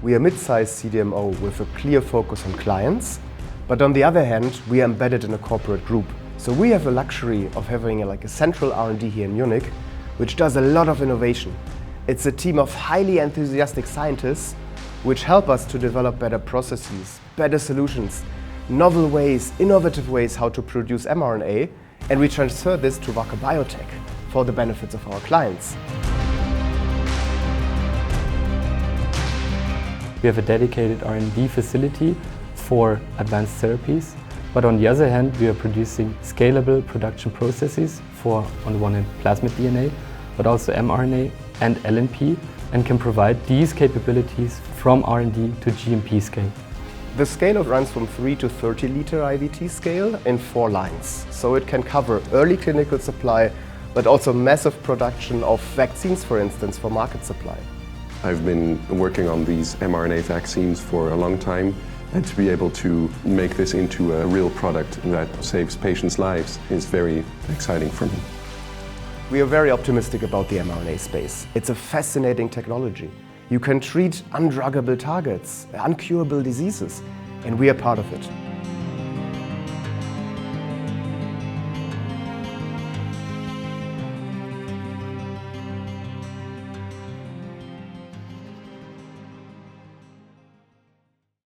we are a mid-sized CDMO with a clear focus on clients, but on the other hand, we are embedded in a corporate group. So we have the luxury of having a central R&D here in Munich, which does a lot of innovation. It's a team of highly enthusiastic scientists which help us to develop better processes, better solutions, novel ways, innovative ways how to produce mRNA, and we transfer this to Wacker Biotech for the benefits of our clients. We have a dedicated R&D facility for advanced therapies, but on the other hand, we are producing scalable production processes for, on the one hand, plasmid DNA, but also mRNA and LNP, and can provide these capabilities from R&D to GMP scale. The scale runs from 3 to 30 liter IVT scale in 4 lines. So it can cover early clinical supply, but also massive production of vaccines, for instance, for market supply. I've been working on these mRNA vaccines for a long time, and to be able to make this into a real product that saves patients' lives is very exciting for me. We are very optimistic about the mRNA space. It's a fascinating technology. You can treat undruggable targets, uncurable diseases, and we are part of it.